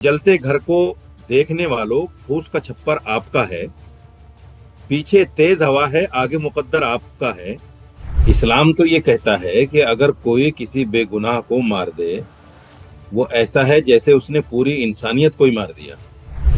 जलते घर को देखने वालों, फूस का छप्पर आपका है। पीछे तेज हवा है, आगे मुकद्दर आपका है। इस्लाम तो ये कहता है कि अगर कोई किसी बेगुनाह को मार दे, वो ऐसा है जैसे उसने पूरी इंसानियत को ही मार दिया।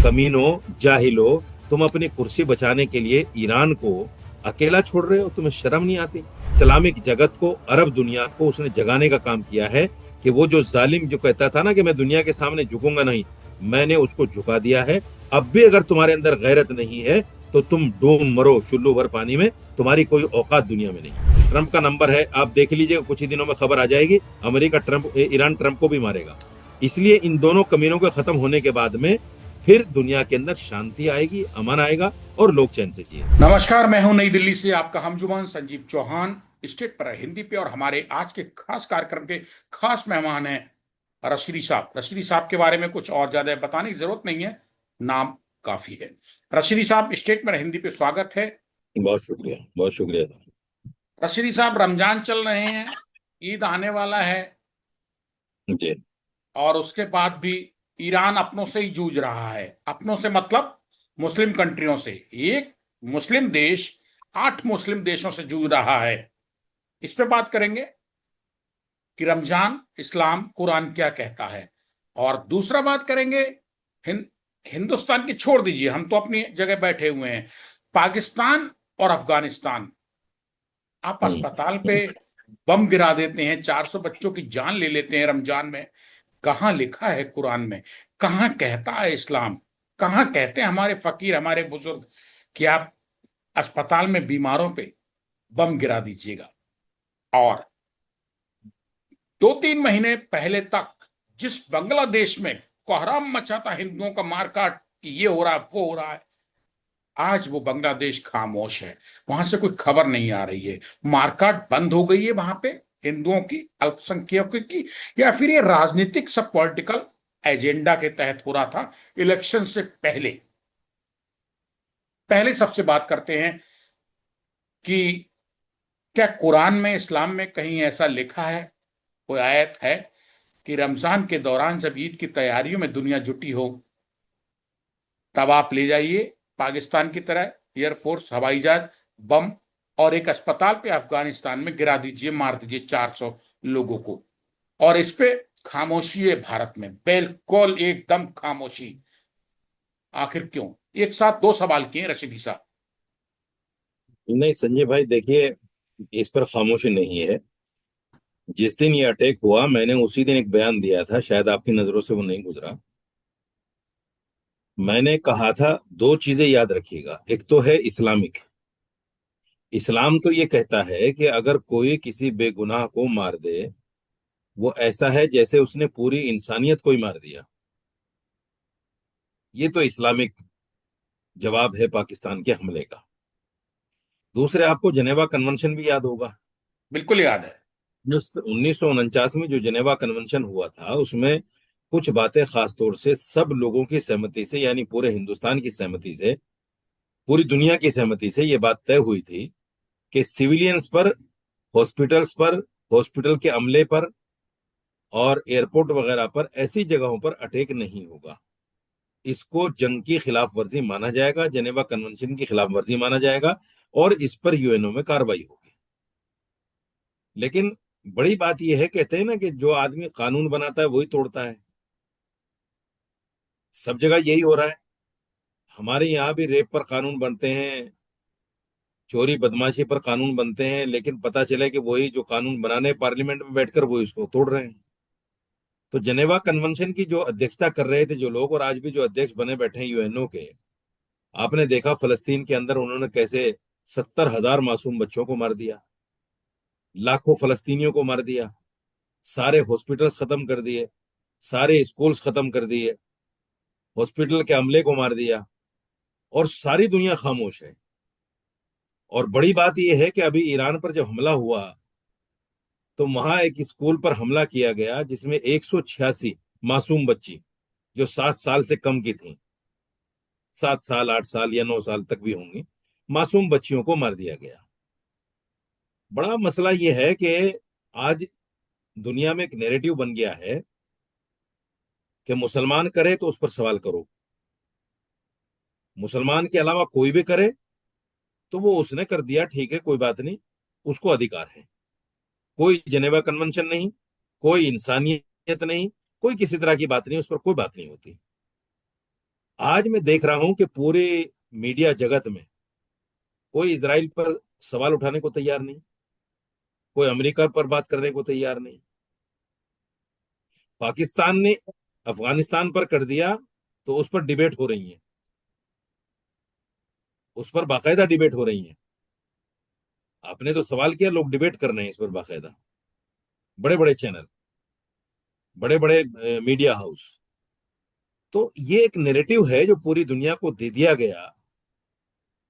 कमीनों, जाहिलो, तुम अपनी कुर्सी बचाने के लिए ईरान को अकेला छोड़ रहे हो? तुम्हें शर्म नहीं आती? इस्लामिक जगत को, अरब दुनिया को उसने जगाने का काम किया है कि वो जो जालिम जो कहता था ना कि मैं दुनिया के सामने झुकूंगा नहीं, मैंने उसको झुका दिया है। अब भी अगर तुम्हारे अंदर गैरत नहीं है तो तुम डूब मरो चुल्लू भर पानी में, तुम्हारी कोई औकात दुनिया में नहीं। ट्रंप का नंबर है, आप देख लीजिएगा, कुछ ही दिनों में खबर आ जाएगी, अमेरिका ईरान ट्रंप को भी मारेगा। इसलिए इन दोनों कमीनों के खत्म होने के बाद में फिर दुनिया के अंदर शांति आएगी, अमन आएगा और लोग चैन से जिए। नमस्कार, मैं हूं नई दिल्ली से आपका हमजुमान संजीव चौहान, स्टेट पर हिंदी पे। और हमारे आज के खास कार्यक्रम के खास मेहमान हैं रशीदी साहब। रशीदी साहब के बारे में कुछ और ज्यादा बताने की जरूरत नहीं है, नाम काफी है। रशीदी साहब, स्टेट पर हिंदी पे स्वागत है। बहुत शुक्रिया, बहुत शुक्रिया। रशीदी साहब, रमजान चल रहे हैं, ईद आने वाला है, जी। और उसके बाद भी ईरान अपनों से ही जूझ रहा है। अपनों से मतलब मुस्लिम कंट्रियों से। एक मुस्लिम देश 8 मुस्लिम देशों से जूझ रहा है। इस पे बात करेंगे कि रमजान, इस्लाम, कुरान क्या कहता है। और दूसरा बात करेंगे हिंदुस्तान की छोड़ दीजिए, हम तो अपनी जगह बैठे हुए हैं। पाकिस्तान और अफगानिस्तान, आप अस्पताल पे बम गिरा देते हैं, 400 बच्चों की जान ले लेते हैं रमजान में। कहाँ लिखा है कुरान में? कहाँ कहता है इस्लाम? कहाँ कहते हैं हमारे फकीर, हमारे बुजुर्ग कि आप अस्पताल में बीमारों पे बम गिरा दीजिएगा? और 2-3 महीने पहले तक जिस बांग्लादेश में कोहराम मचा था हिंदुओं का मारकाट कि ये हो रहा है, वो हो रहा है, आज वो बांग्लादेश खामोश है। वहां से कोई खबर नहीं आ रही है। मारकाट बंद हो गई है वहां पे हिंदुओं की, अल्पसंख्यकों की, या फिर ये राजनीतिक सब पॉलिटिकल एजेंडा के तहत हो रहा था इलेक्शन से पहले। पहले सबसे बात करते हैं कि क्या कुरान में, इस्लाम में कहीं ऐसा लिखा है, कोई आयत है कि रमजान के दौरान जब ईद की तैयारियों में दुनिया जुटी हो, तब आप ले जाइए पाकिस्तान की तरह एयरफोर्स, हवाई जहाज, बम, और एक अस्पताल पे अफगानिस्तान में गिरा दीजिए, मार दीजिए 400 लोगों को। और इस पे खामोशी है भारत में, बिल्कुल एकदम खामोशी। आखिर क्यों? एक साथ दो सवाल किए रशीदी साहब। नहीं संजय भाई, देखिए, इस पर खामोशी नहीं है। जिस दिन ये अटैक हुआ, मैंने उसी दिन एक बयान दिया था, शायद आपकी नजरों से वो नहीं गुजरा। मैंने कहा था दो चीजें याद रखिएगा। एक तो है इस्लामिक। इस्लाम तो ये कहता है कि अगर कोई किसी बेगुनाह को मार दे, वो ऐसा है जैसे उसने पूरी इंसानियत को ही मार दिया। ये तो इस्लामिक जवाब है पाकिस्तान के हमले का। दूसरे, आपको जेनेवा कन्वेंशन भी याद होगा। बिल्कुल याद है। 1949 में जो जेनेवा कन्वेंशन हुआ था, उसमें कुछ बातें खास तौर से सब लोगों की सहमति से, यानी पूरे हिंदुस्तान की सहमति से, पूरी दुनिया की सहमति से ये बात तय हुई थी कि सिविलियंस पर, हॉस्पिटल्स पर, हॉस्पिटल के अमले पर और एयरपोर्ट वगैरह पर, ऐसी जगहों पर अटैक नहीं होगा। इसको जंग की खिलाफ वर्जी माना जाएगा, जेनेवा कन्वेंशन की खिलाफ वर्जी माना जाएगा, और इस पर यूएनओ में कार्रवाई होगी। लेकिन बड़ी बात यह है, कहते हैं ना कि जो आदमी कानून बनाता है वही तोड़ता है। सब जगह यही हो रहा है। हमारे यहाँ भी रेप पर कानून बनते हैं, चोरी बदमाशी पर कानून बनते हैं, लेकिन पता चले कि वही जो कानून बनाने पार्लियामेंट में बैठकर वो इसको तोड़ रहे हैं। तो जेनेवा कन्वेंशन की जो अध्यक्षता कर रहे थे जो लोग, और आज भी जो अध्यक्ष बने बैठे हैं यूएनओ के, आपने देखा फलस्तीन के अंदर उन्होंने कैसे 70,000 मासूम बच्चों को मार दिया, लाखों फलस्तीनियों को मार दिया, सारे हॉस्पिटल्स खत्म कर दिए, सारे स्कूल्स खत्म कर दिए, हॉस्पिटल के अमले को मार दिया, और सारी दुनिया खामोश है। और बड़ी बात यह है कि अभी ईरान पर जब हमला हुआ, तो वहां एक स्कूल पर हमला किया गया जिसमें 186 मासूम बच्ची, जो 7 साल से कम की थी, 7 साल, 8 साल या 9 साल तक भी होंगी, मासूम बच्चियों को मार दिया गया। बड़ा मसला यह है कि आज दुनिया में एक नैरेटिव बन गया है कि मुसलमान करे तो उस पर सवाल करो, मुसलमान के अलावा कोई भी करे तो वो उसने कर दिया, ठीक है कोई बात नहीं, उसको अधिकार है। कोई जेनेवा कन्वेंशन नहीं, कोई इंसानियत नहीं, कोई किसी तरह की बात नहीं, उस पर कोई बात नहीं होती। आज मैं देख रहा हूं कि पूरे मीडिया जगत में कोई इसराइल पर सवाल उठाने को तैयार नहीं, कोई अमेरिका पर बात करने को तैयार नहीं। पाकिस्तान ने अफगानिस्तान पर कर दिया तो उस पर डिबेट हो रही है, उस पर बाकायदा डिबेट हो रही है। आपने तो सवाल किया, लोग डिबेट कर रहे हैं इस पर बाकायदा, बड़े बड़े चैनल, बड़े बड़े मीडिया हाउस। तो ये एक नैरेटिव है जो पूरी दुनिया को दे दिया गया,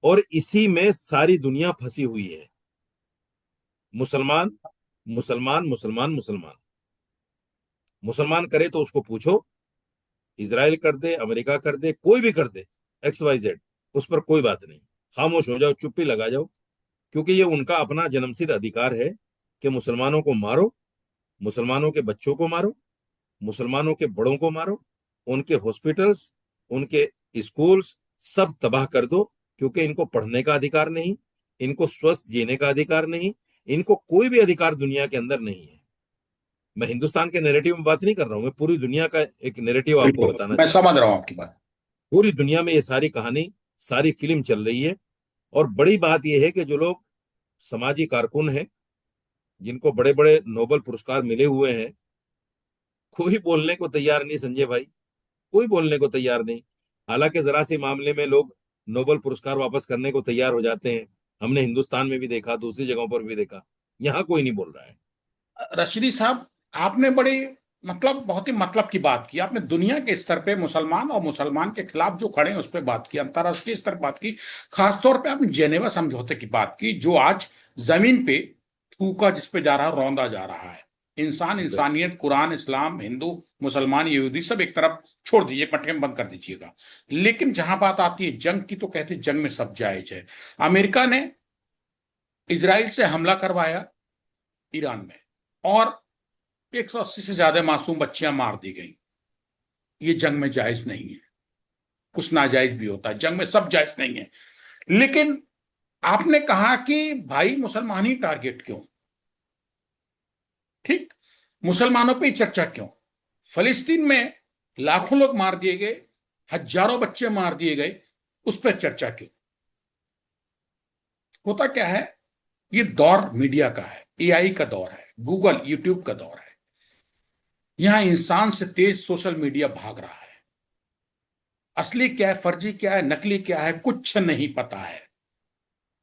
और इसी में सारी दुनिया फंसी हुई है। मुसलमान मुसलमान मुसलमान मुसलमान, मुसलमान करे तो उसको पूछो, इसराइल कर दे, अमेरिका कर दे, कोई भी कर दे, XYZ, उस पर कोई बात नहीं। खामोश हो जाओ, चुप्पी लगा जाओ, क्योंकि ये उनका अपना जन्मसिद्ध अधिकार है कि मुसलमानों को मारो, मुसलमानों के बच्चों को मारो, मुसलमानों के बड़ों को मारो, उनके हॉस्पिटल्स, उनके स्कूल्स सब तबाह कर दो, क्योंकि इनको पढ़ने का अधिकार नहीं, इनको स्वस्थ जीने का अधिकार नहीं, इनको कोई भी अधिकार दुनिया के अंदर नहीं है। मैं हिंदुस्तान के नैरेटिव में बात नहीं कर रहा हूं, मैं पूरी दुनिया का एक नैरेटिव आपको बिल्कुल बताना मैं चाह रहा हूं। समझ रहा हूं आपकी बात। पूरी दुनिया में ये सारी कहानी, सारी फिल्म चल रही है। और बड़ी बात यह है कि जो लोग समाजी कारकुन हैं, जिनको बड़े बड़े नोबेल पुरस्कार मिले हुए हैं, कोई बोलने को तैयार नहीं संजय भाई, कोई बोलने को तैयार नहीं। हालांकि जरा सी मामले में लोग नोबेल पुरस्कार वापस करने को तैयार हो जाते हैं। हमने हिंदुस्तान में भी देखा, दूसरी जगहों पर भी देखा, यहाँ कोई नहीं बोल रहा है। रशीदी साहब, आपने बड़ी मतलब बहुत ही मतलब की बात की। आपने दुनिया के स्तर पे मुसलमान और मुसलमान के खिलाफ जो खड़े हैं उस पर बात की, अंतर्राष्ट्रीय स्तर पर बात की। खासतौर पे आपने जेनेवा समझौते की बात की, जो आज जमीन पे थूका जिस पे जा रहा है, रौंदा जा रहा है। इंसान, इंसानियत, कुरान, इस्लाम, हिंदू, मुसलमान, यहूदी सब एक तरफ छोड़ दीजिए, कट्टे में बंद कर दीजिएगा। लेकिन जहां बात आती है जंग की, तो कहते हैं जंग में सब जायज है। अमेरिका ने इसराइल से हमला करवाया ईरान में, और 180 से ज्यादा मासूम बच्चियां मार दी गई। ये जंग में जायज नहीं है, कुछ नाजायज भी होता है, जंग में सब जायज नहीं है। लेकिन आपने कहा कि भाई मुसलमान ही टारगेट क्यों? ठीक, मुसलमानों पे ही चर्चा क्यों? फलस्तीन में लाखों लोग मार दिए गए, हजारों बच्चे मार दिए गए, उस पर चर्चा क्यों? होता क्या है, ये दौर मीडिया का है, AI का दौर है, गूगल यूट्यूब का दौर है। यहां इंसान से तेज सोशल मीडिया भाग रहा है। असली क्या है, फर्जी क्या है, नकली क्या है, कुछ नहीं पता है।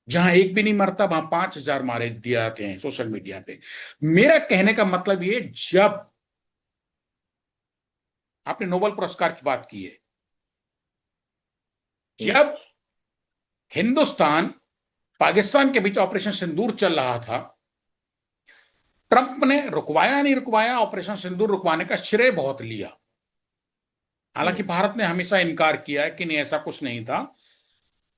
जहां एक भी नहीं मरता, वहां 5,000 मारे दिए जाते हैं सोशल मीडिया पे। मेरा कहने का मतलब ये, जब आपने नोबेल पुरस्कार की बात की है, जब हिंदुस्तान पाकिस्तान के बीच ऑपरेशन सिंदूर चल रहा था, ट्रंप ने रुकवाया नहीं रुकवाया, ऑपरेशन सिंदूर रुकवाने का श्रेय बहुत लिया। हालांकि भारत ने हमेशा इनकार किया है कि नहीं, ऐसा कुछ नहीं था।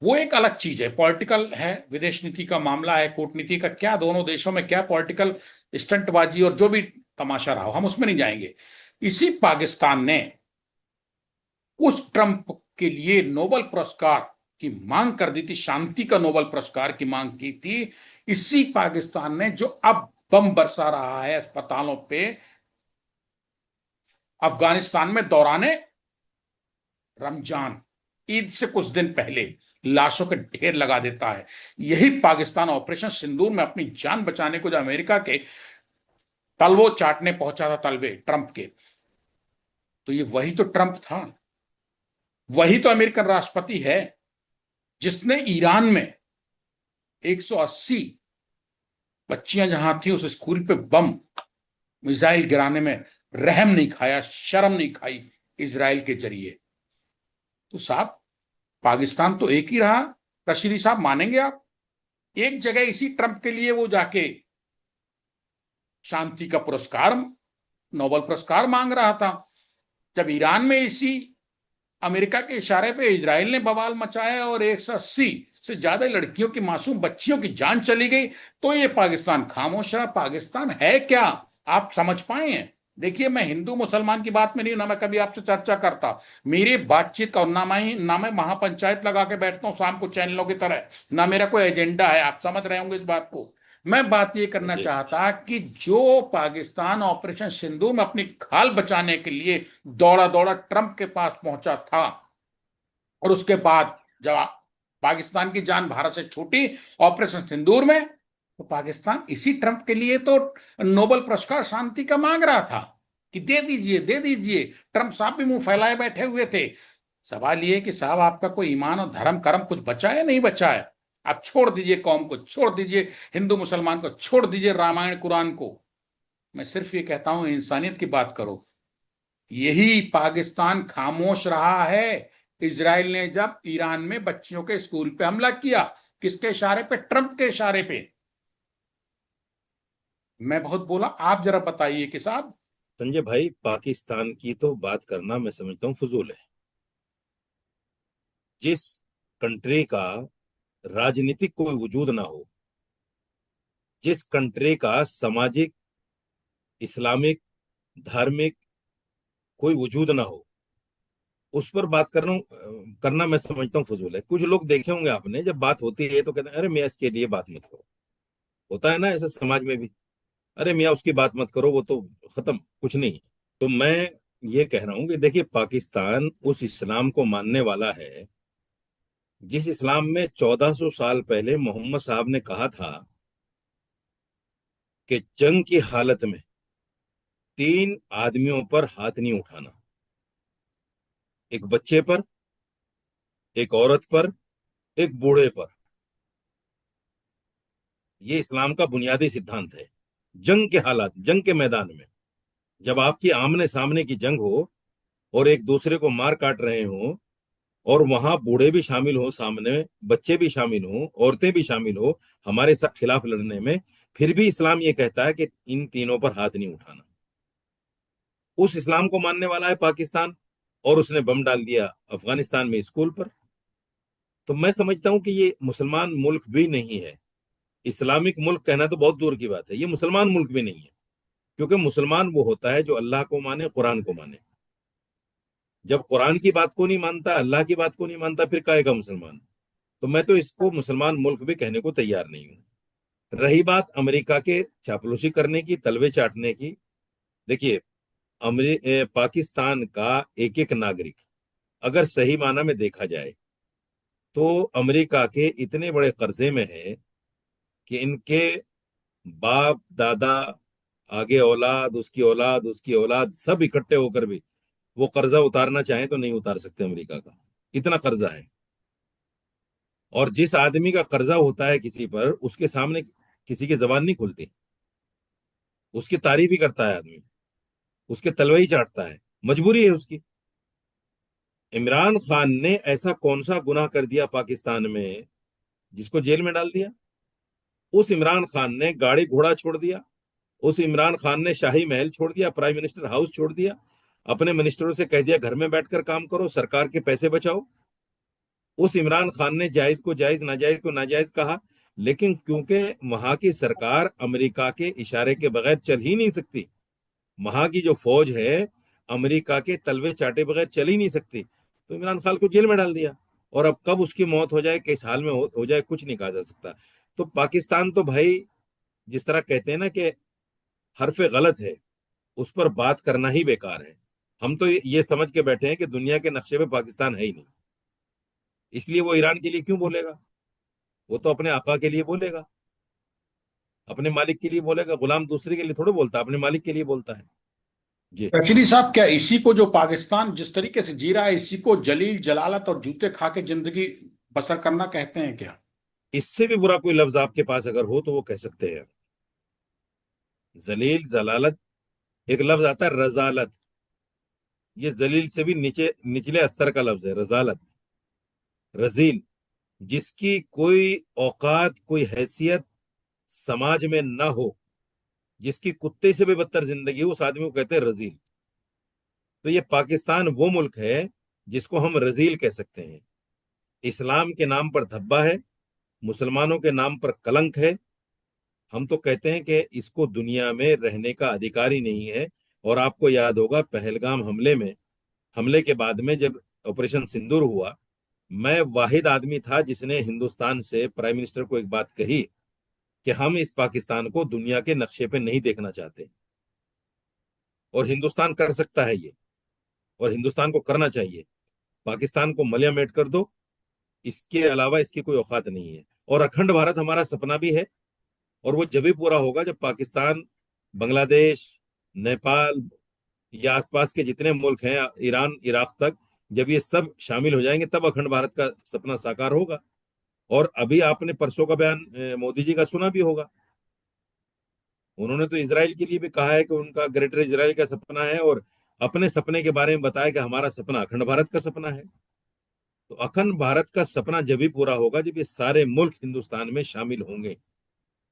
वो एक अलग चीज है, पॉलिटिकल है, विदेश नीति का मामला है, कूटनीति का क्या, दोनों देशों में क्या पॉलिटिकल स्टंटबाजी और जो भी तमाशा रहा हो, हम उसमें नहीं जाएंगे। इसी पाकिस्तान ने उस ट्रंप के लिए नोबेल पुरस्कार की मांग कर दी थी, शांति का नोबेल पुरस्कार की मांग की थी। इसी पाकिस्तान ने जो अब बम बरसा रहा है अस्पतालों पे, अफगानिस्तान में दौराने रमजान, ईद से कुछ दिन पहले लाशों के ढेर लगा देता है। यही पाकिस्तान ऑपरेशन सिंदूर में अपनी जान बचाने को जो अमेरिका के तलवो चाटने पहुंचा था, तलवे ट्रंप के, तो ये वही तो ट्रंप था, वही तो अमेरिकन राष्ट्रपति है जिसने ईरान में 180 बच्चियां जहां थी उस स्कूल पे बम मिसाइल गिराने में रहम नहीं खाया, शर्म नहीं खाई इसराइल के जरिए। तो साहब, पाकिस्तान तो एक ही रहा। रशीदी साहब, मानेंगे आप, एक जगह इसी ट्रंप के लिए वो जाके शांति का पुरस्कार, नोबेल पुरस्कार मांग रहा था, जब ईरान में इसी अमेरिका के इशारे पे इजराइल ने बवाल मचाया और 180 से ज्यादा लड़कियों की, मासूम बच्चियों की जान चली गई, तो ये पाकिस्तान खामोश रहा। पाकिस्तान है क्या, आप समझ पाए हैं? देखिए, मैं हिंदू मुसलमान की बात में नहीं हूं, ना मैं कभी आपसे चर्चा करता। मेरी बातचीत का ना मैं महापंचायत लगा के बैठता हूँ शाम को चैनलों की तरह, ना मेरा कोई एजेंडा है, आप समझ रहे होंगे इस बात को। मैं बात ये करना जी। चाहता कि जो पाकिस्तान ऑपरेशन सिंदूर में अपनी खाल बचाने के लिए दौड़ा दौड़ा ट्रंप के पास पहुंचा था, और उसके बाद जब पाकिस्तान की जान भारत से छूटी ऑपरेशन सिंदूर में, तो पाकिस्तान इसी ट्रंप के लिए तो नोबेल पुरस्कार शांति का मांग रहा था कि दे दीजिए दे दीजिए। ट्रंप साहब भी मुंह फैलाए बैठे हुए थे। सवाल ये है कि साहब, आपका कोई ईमान और धर्म कर्म कुछ बचा है नहीं बचा है? आप छोड़ दीजिए, कौम को छोड़ दीजिए, हिंदू मुसलमान को छोड़ दीजिए, रामायण कुरान को। मैं सिर्फ ये कहता हूं, इंसानियत की बात करो। यही पाकिस्तान खामोश रहा है इजराइल ने जब ईरान में बच्चियों के स्कूल पे हमला किया। किसके इशारे पे? ट्रंप के इशारे पे। मैं बहुत बोला, आप जरा बताइए कि साहब। संजय भाई, पाकिस्तान की तो बात करना मैं समझता हूँ फजूल है। जिस कंट्री का राजनीतिक कोई वजूद ना हो, जिस कंट्री का सामाजिक, इस्लामिक, धार्मिक कोई वजूद ना हो, उस पर बात करना मैं समझता हूँ फजूल है। कुछ लोग देखे होंगे आपने, जब बात होती है तो कहते हैं अरे मियाँ इसके लिए बात मत करो। होता है ना ऐसा समाज में भी, अरे मियाँ उसकी बात मत करो, वो तो खत्म, कुछ नहीं। तो मैं ये कह रहा हूँ कि देखिए, पाकिस्तान उस इस्लाम को मानने वाला है जिस इस्लाम में 1400 साल पहले मोहम्मद साहब ने कहा था कि जंग की हालत में 3 आदमियों पर हाथ नहीं उठाना। एक बच्चे पर, एक औरत पर, एक बूढ़े पर। ये इस्लाम का बुनियादी सिद्धांत है। जंग के हालात, जंग के मैदान में, जब आपकी आमने सामने की जंग हो और एक दूसरे को मार काट रहे हो, और वहां बूढ़े भी शामिल हो, सामने बच्चे भी शामिल हो, औरतें भी शामिल हो हमारे साथ खिलाफ लड़ने में, फिर भी इस्लाम ये कहता है कि इन तीनों पर हाथ नहीं उठाना। उस इस्लाम को मानने वाला है पाकिस्तान, और उसने बम डाल दिया अफगानिस्तान में स्कूल पर। तो मैं समझता हूं कि ये मुसलमान मुल्क भी नहीं है। इस्लामिक मुल्क कहना तो बहुत दूर की बात है, ये मुसलमान मुल्क भी नहीं है। क्योंकि मुसलमान वो होता है जो अल्लाह को माने, कुरान को माने। जब कुरान की बात को नहीं मानता, अल्लाह की बात को नहीं मानता, फिर कहेगा मुसलमान? तो मैं तो इसको मुसलमान मुल्क भी कहने को तैयार नहीं हूं। रही बात अमेरिका के चापलूसी करने की, तलवे चाटने की, देखिए, पाकिस्तान का एक एक नागरिक अगर सही माना में देखा जाए तो अमेरिका के इतने बड़े कर्जे में है कि इनके बाप दादा, आगे औलाद, उसकी औलाद, उसकी औलाद, सब इकट्ठे होकर भी वो कर्जा उतारना चाहें तो नहीं उतार सकते अमेरिका का। इतना कर्जा है। और जिस आदमी का कर्जा होता है किसी पर, उसके सामने किसी की जबान नहीं खुलती। उसकी तारीफ ही करता है आदमी, उसके तलवे ही चाटता है, मजबूरी है उसकी। इमरान खान ने ऐसा कौन सा गुनाह कर दिया पाकिस्तान में जिसको जेल में डाल दिया? उस इमरान खान ने गाड़ी घोड़ा छोड़ दिया। उस इमरान खान ने शाही महल छोड़ दिया, प्राइम मिनिस्टर हाउस छोड़ दिया, अपने मिनिस्टरों से कह दिया घर में बैठकर काम करो, सरकार के पैसे बचाओ। उस इमरान खान ने जायज को जायज, नाजायज को नाजायज कहा। लेकिन क्योंकि वहां की सरकार अमेरिका के इशारे के बगैर चल ही नहीं सकती, वहां की जो फौज है अमेरिका के तलवे चाटे बगैर चल ही नहीं सकती, तो इमरान खान को जेल में डाल दिया। और अब कब उसकी मौत हो जाए, किस हाल में हो जाए, कुछ नहीं कहा जा सकता। तो पाकिस्तान तो भाई, जिस तरह कहते हैं ना कि हरफ गलत है, उस पर बात करना ही बेकार है। हम तो ये समझ के बैठे हैं कि दुनिया के नक्शे पे पाकिस्तान है ही नहीं। इसलिए वो ईरान के लिए क्यों बोलेगा? वो तो अपने आका के लिए बोलेगा, अपने मालिक के लिए बोलेगा। गुलाम दूसरे के लिए थोड़े बोलता, अपने मालिक के लिए बोलता है। जी। रशीदी साहब, क्या इसी को जो पाकिस्तान जिस तरीके से जी रहा है, इसी को जलील जलालत और जूते खा के जिंदगी बसर करना कहते हैं क्या? इससे भी बुरा कोई लफ्ज आपके पास अगर हो तो वो कह सकते हैं। जलील जलालत, एक लफ्ज आता है रजालत। ये जलील से भी नीचे, निचले स्तर का लफ्ज है रजालत। रजील, जिसकी कोई औकात, कोई हैसियत समाज में ना हो, जिसकी कुत्ते से भी बदतर जिंदगी हो, उस आदमी को कहते हैं रजील। तो ये पाकिस्तान वो मुल्क है जिसको हम रजील कह सकते हैं। इस्लाम के नाम पर धब्बा है, मुसलमानों के नाम पर कलंक है। हम तो कहते हैं कि इसको दुनिया में रहने का अधिकार ही नहीं है। और आपको याद होगा पहलगाम हमले के बाद में जब ऑपरेशन सिंदूर हुआ, मैं वाहिद आदमी था जिसने हिंदुस्तान से प्राइम मिनिस्टर को एक बात कही कि हम इस पाकिस्तान को दुनिया के नक्शे पे नहीं देखना चाहते, और हिंदुस्तान कर सकता है ये, और हिंदुस्तान को करना चाहिए। पाकिस्तान को मलिया मेट कर दो, इसके अलावा इसकी कोई औकात नहीं है। और अखंड भारत हमारा सपना भी है, और वो जब भी पूरा होगा जब पाकिस्तान, बांग्लादेश, नेपाल या आसपास के जितने मुल्क हैं, ईरान, इराक तक, जब ये सब शामिल हो जाएंगे तब अखंड भारत का सपना साकार होगा। और अभी आपने परसों का बयान मोदी जी का सुना भी होगा। उन्होंने तो इसराइल के लिए भी कहा है कि उनका ग्रेटर इसराइल का सपना है, और अपने सपने के बारे में बताया कि हमारा सपना अखंड भारत का सपना है। तो अखंड भारत का सपना जब भी पूरा होगा जब ये सारे मुल्क हिंदुस्तान में शामिल होंगे,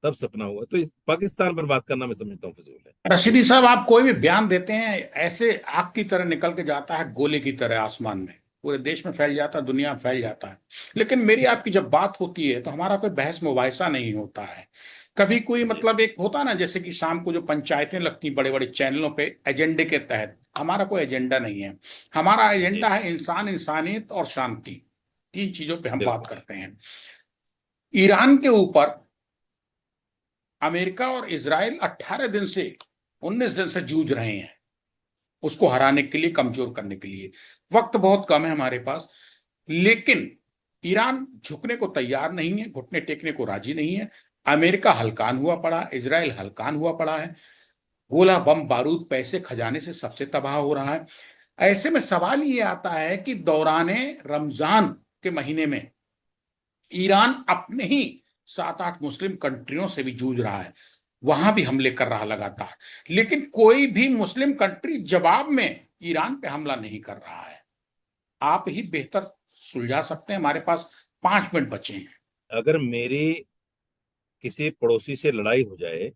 तब सपना होगा। तो इस पाकिस्तान पर बात करना मैं समझता हूँ फिजूल है। रशीदी साहब, आप कोई भी बयान देते हैं ऐसे आग की तरह निकल के जाता है, गोले की तरह आसमान में, पूरे देश में फैल जाता है, दुनिया में फैल जाता है। लेकिन मेरी आपकी जब बात होती है तो हमारा कोई बहस मुबाहिसा नहीं होता है। कभी कोई जी। मतलब एक होता ना, जैसे कि शाम को जो पंचायतें लगती बड़े बड़े चैनलों पे एजेंडे के तहत, हमारा कोई एजेंडा नहीं है। हमारा एजेंडा जी। है इंसान, इंसानियत और शांति। तीन चीजों पे हम बात बिल्कुल। करते हैं। ईरान के ऊपर अमेरिका और इसराइल 18 दिन से 19 दिन से जूझ रहे हैं, उसको हराने के लिए, कमजोर करने के लिए। वक्त बहुत कम है हमारे पास, लेकिन ईरान झुकने को तैयार नहीं है, घुटने टेकने को राजी नहीं है। अमेरिका हलकान हुआ पड़ा है, इसराइल हलकान हुआ पड़ा है। गोला बम बारूद पैसे खजाने से सबसे तबाह हो रहा है। ऐसे में सवाल ये आता है कि दौराने रमजान के महीने में ईरान अपने ही 7-8 मुस्लिम कंट्रियों से भी जूझ रहा है, वहां भी हमले कर रहा लगातार, लेकिन कोई भी मुस्लिम कंट्री जवाब में ईरान पे हमला नहीं कर रहा है। आप ही बेहतर सुलझा सकते हैं, हमारे पास 5 मिनट बचे हैं। अगर मेरी किसी पड़ोसी से लड़ाई हो जाए,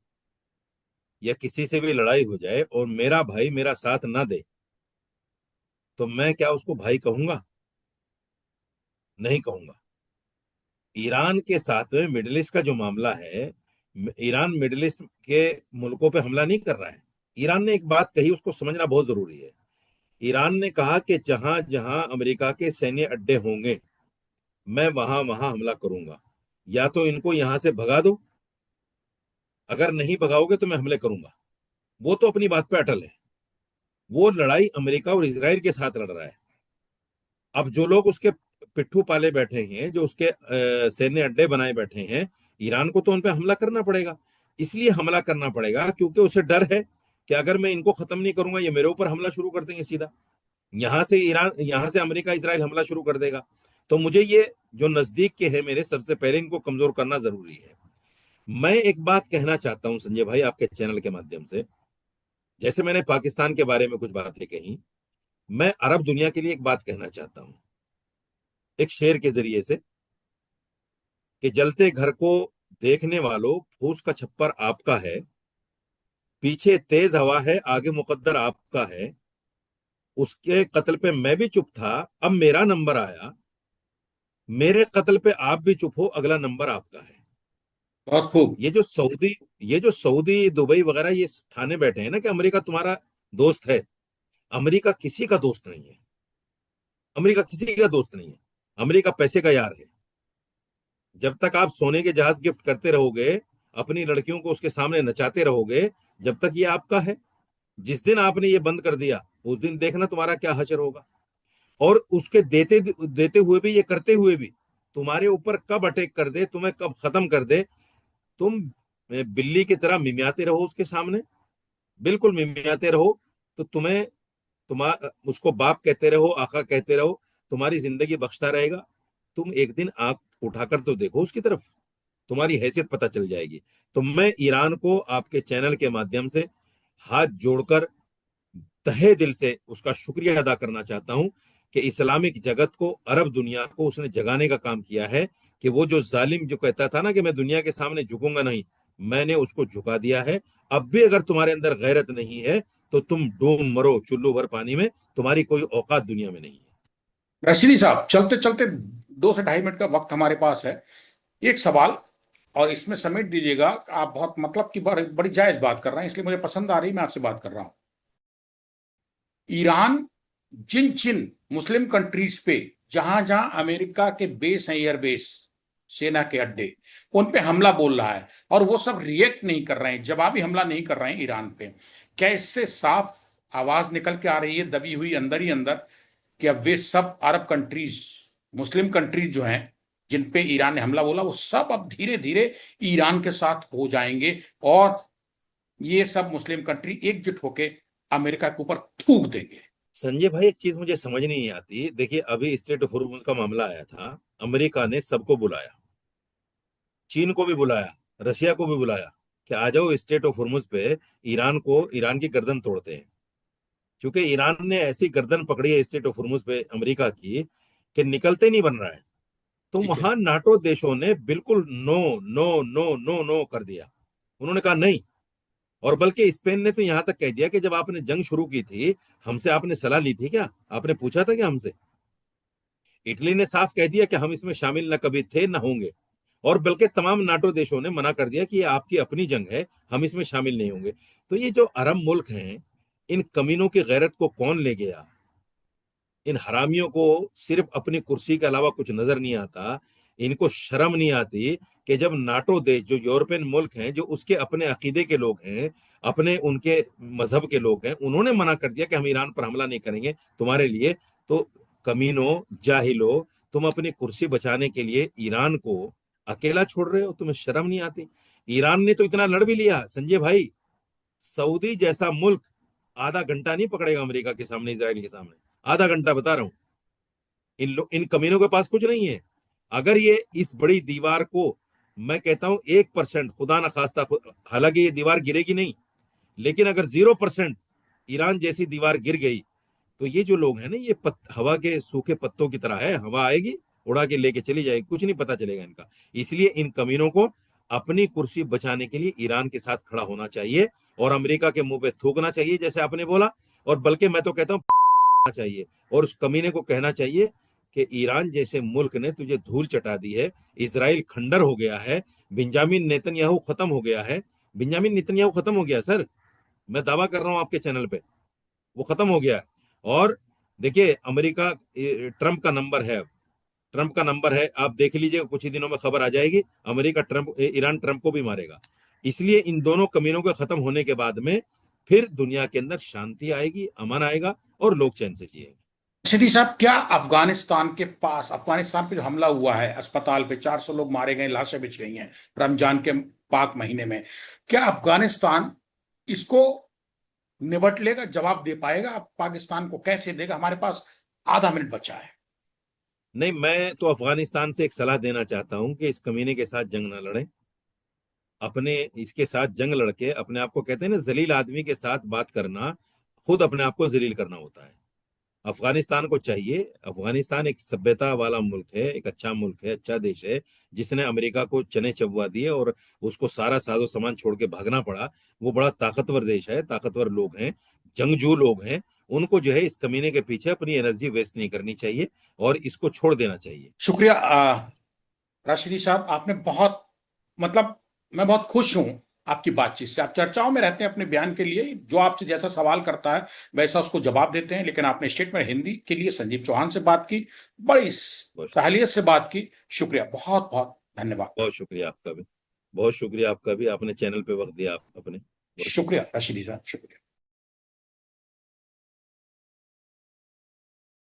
या किसी से भी लड़ाई हो जाए, और मेरा भाई मेरा साथ ना दे, तो मैं क्या उसको भाई कहूंगा? नहीं कहूंगा। ईरान के साथ में मिडिल ईस्ट का जो मामला है, ईरान मिडिल ईस्ट के मुल्कों पे हमला नहीं कर रहा है। ईरान ने एक बात कही, उसको समझना बहुत जरूरी है। ईरान ने कहा कि जहां जहां अमेरिका के सैन्य अड्डे होंगे, मैं वहां वहां हमला करूंगा। या तो इनको यहां से भगा दो, अगर नहीं भगाओगे तो मैं हमले करूंगा। वो तो अपनी बात पे अटल है। वो लड़ाई अमेरिका और इसराइल के साथ लड़ रहा है। अब जो लोग उसके पिट्ठू पाले बैठे हैं, जो उसके सैन्य अड्डे बनाए बैठे हैं, ईरान को तो उन पे हमला करना पड़ेगा। इसलिए हमला करना पड़ेगा क्योंकि उसे डर है कि अगर मैं इनको खत्म नहीं करूंगा, ये मेरे ऊपर हमला शुरू कर देंगे सीधा। यहां से अमेरिका इसराइल हमला शुरू कर देगा। तो मुझे ये जो नजदीक के हैं मेरे, सबसे पहले इनको कमजोर करना जरूरी है। मैं एक बात कहना चाहता हूं संजय भाई, आपके चैनल के माध्यम से। जैसे मैंने पाकिस्तान के बारे में कुछ बातें कही, मैं अरब दुनिया के लिए एक बात कहना चाहता हूं, एक शेर के जरिए से, कि जलते घर को देखने वालों, फूस का छप्पर आपका है, पीछे तेज हवा है, आगे मुकद्दर आपका है। उसके कत्ल पे मैं भी चुप था, अब मेरा नंबर आया। मेरे कत्ल पे आप भी चुप हो, अगला नंबर आपका है। बहुत खूब। ये जो सऊदी दुबई वगैरह ये ठाने बैठे हैं ना कि अमेरिका तुम्हारा दोस्त है, अमेरिका किसी का दोस्त नहीं है। अमेरिका किसी का दोस्त नहीं है। अमेरिका पैसे का यार है। जब तक आप सोने के जहाज गिफ्ट करते रहोगे, अपनी लड़कियों को उसके सामने नचाते रहोगे, जब तक ये आपका है। जिस दिन आपने ये बंद कर दिया, उस दिन देखना तुम्हारा क्या हशर होगा। और उसके देते देते हुए भी, ये करते हुए भी, तुम्हारे ऊपर कब अटैक कर दे, तुम्हें कब खत्म कर दे, तुम बिल्ली की तरह मिमियाते रहो उसके सामने, बिल्कुल मिमियाते रहो। तो उसको बाप कहते रहो, आका कहते रहो, तुम्हारी जिंदगी बख्शता रहेगा। तुम एक दिन आंख उठाकर तो देखो उसकी तरफ, तुम्हारी हैसियत पता चल जाएगी। तो मैं ईरान को आपके चैनल के माध्यम से हाथ जोड़कर तहे दिल से उसका शुक्रिया अदा करना चाहता हूं कि इस्लामिक जगत को, अरब दुनिया को उसने जगाने का काम किया है। कि वो जो जालिम जो कहता था ना कि मैं दुनिया के सामने झुकूंगा नहीं, मैंने उसको झुका दिया है। अब भी अगर तुम्हारे अंदर गैरत नहीं है तो तुम डूब मरो चुल्लू भर पानी में, तुम्हारी कोई औकात दुनिया में नहीं है। रशीदी साहब, चलते चलते 2 से ढाई मिनट का वक्त हमारे पास है। एक सवाल, और इसमें समेट दीजिएगा। आप बहुत मतलब की बड़ी बड़ी जायज बात कर रहे हैं, इसलिए मुझे पसंद आ रही, मैं आपसे बात कर रहा हूं। ईरान जिन जिन मुस्लिम कंट्रीज पे जहां जहां अमेरिका के बेस हैं, एयर बेस, सेना के अड्डे, उन पे हमला बोल रहा है, और वो सब रिएक्ट नहीं कर रहे हैं, जवाबी हमला नहीं कर रहे हैं ईरान पे। क्या इससे साफ आवाज निकल के आ रही है दबी हुई अंदर ही अंदर कि अब वे सब अरब कंट्रीज, मुस्लिम कंट्रीज जो हैं जिन पे ईरान ने हमला बोला, वो सब अब धीरे धीरे ईरान के साथ हो जाएंगे, और ये सब मुस्लिम कंट्री एकजुट होके अमेरिका के ऊपर थूक देंगे? संजय भाई, एक चीज मुझे समझ नहीं आती। देखिए, अभी स्ट्रेट ऑफ हॉर्मुज का मामला आया था, अमेरिका ने सबको बुलाया, चीन को भी बुलाया, रशिया को भी बुलाया कि आ जाओ स्ट्रेट ऑफ हॉर्मुज पे, ईरान की गर्दन तोड़ते हैं। क्योंकि ईरान ने ऐसी गर्दन पकड़ी है स्ट्रेट ऑफ हॉर्मुज पे अमेरिका की कि निकलते नहीं बन रहा है। तो ठीक है। वहां नाटो देशों ने बिल्कुल no no no no no कर दिया। उन्होंने कहा नहीं। और बल्कि स्पेन ने तो यहां तक कह दिया कि जब आपने जंग शुरू की थी, हमसे आपने सलाह ली थी क्या? आपने पूछा था क्या हमसे? इटली ने साफ कह दिया कि हम इसमें शामिल न कभी थे न होंगे। और बल्कि तमाम नाटो देशों ने मना कर दिया कि ये आपकी अपनी जंग है, हम इसमें शामिल नहीं होंगे। तो ये जो अरब मुल्क हैं, इन कमीनों की गैरत को कौन ले गया? इन हरामियों को सिर्फ अपनी कुर्सी के अलावा कुछ नजर नहीं आता। इनको शर्म नहीं आती कि जब नाटो देश, जो यूरोपियन मुल्क हैं, जो उसके अपने अकीदे के लोग हैं, अपने उनके मजहब के लोग हैं, उन्होंने मना कर दिया कि हम ईरान पर हमला नहीं करेंगे तुम्हारे लिए। तो कमीनों, जाहिलो, तुम अपनी कुर्सी बचाने के लिए ईरान को अकेला छोड़ रहे हो? तुम्हें शर्म नहीं आती? ईरान ने तो इतना लड़ भी लिया संजय भाई। सऊदी जैसा मुल्क आधा घंटा नहीं पकड़ेगा अमेरिका के सामने, इसराइल के सामने। आधा घंटा बता रहा हूं। इन कमीनों के पास कुछ नहीं है। अगर ये इस बड़ी दीवार को, मैं कहता हूं 1%, खुदा ना खास्ता, हालांकि ये दीवार गिरेगी नहीं, लेकिन अगर 0% ईरान जैसी दीवार गिर गई, तो ये जो लोग हैं ना, ये हवा के सूखे पत्तों की तरह है। हवा आएगी, उड़ा के लेके चली जाएगी, कुछ नहीं पता चलेगा इनका। इसलिए इन कमीनों को अपनी कुर्सी बचाने के लिए ईरान के साथ खड़ा होना चाहिए और अमेरिका के मुंह पे थूकना चाहिए, जैसे आपने बोला। और बल्कि मैं तो कहता हूं चाहिए, और उस कमीने को कहना चाहिए कि ईरान जैसे मुल्क ने तुझे धूल चटा दी है। इसराइल खंडर हो गया है। बेंजामिन नेतन्याहू खत्म हो गया है। बेंजामिन नेतन्याहू खत्म हो गया सर। मैं दावा कर रहा हूं आपके चैनल पे, वो खत्म हो गया है। और देखिए, अमेरिका ट्रंप का नंबर है अब। ट्रंप का नंबर है, आप देख लीजिएगा, कुछ ही दिनों में खबर आ जाएगी। अमेरिका ईरान ट्रंप को भी मारेगा। इसलिए इन दोनों कमीनों के खत्म होने के बाद में फिर दुनिया के अंदर शांति आएगी, अमन आएगा, और लोग चैन से जिएंगे। सिद्धि साहब, क्या अफगानिस्तान के पास, अफगानिस्तान पे जो हमला हुआ है, अस्पताल पे 400 लोग मारे गए, लाशें बिछ गई हैं रमजान के पाक महीने में, क्या अफगानिस्तान इसको निबट लेगा, जवाब दे पाएगा? अब पाकिस्तान को कैसे देगा? हमारे पास आधा मिनट बचा है। नहीं, मैं तो अफगानिस्तान से एक सलाह देना चाहता हूं कि इस कमीने के साथ जंग ना लड़ें। अपने इसके साथ जंग लड़के अपने आप को, कहते हैं ना, जलील आदमी के साथ बात करना, खुद अपने आप को जलील करना होता है। अफगानिस्तान को चाहिए, अफगानिस्तान एक सभ्यता वाला मुल्क है, एक अच्छा मुल्क है, अच्छा देश है, जिसने अमेरिका को चने चबवा दिए और उसको सारा साजो सामान छोड़ के भागना पड़ा। वो बड़ा ताकतवर देश है, ताकतवर लोग हैं, जंगजू लोग हैं। उनको जो है इस कमीने के पीछे अपनी एनर्जी वेस्ट नहीं करनी चाहिए और इसको छोड़ देना चाहिए। शुक्रिया राशिदी साहब, आपने बहुत, मतलब मैं बहुत खुश हूं आपकी बातचीत से। आप चर्चाओं में रहते हैं अपने बयान के लिए, जो आपसे जैसा सवाल करता है वैसा उसको जवाब देते हैं, लेकिन आपने स्टेट में हिंदी के लिए संजीव चौहान से बात की, बड़ी बहुत सहलियत से बात की। शुक्रिया, बहुत बहुत धन्यवाद। बहुत शुक्रिया आपका भी। बहुत शुक्रिया आपका भी, आपने चैनल पे वक्त दिया, आप अपने। बहुत शुक्रिया शुक्रिया। राशिदी साहब, शुक्रिया।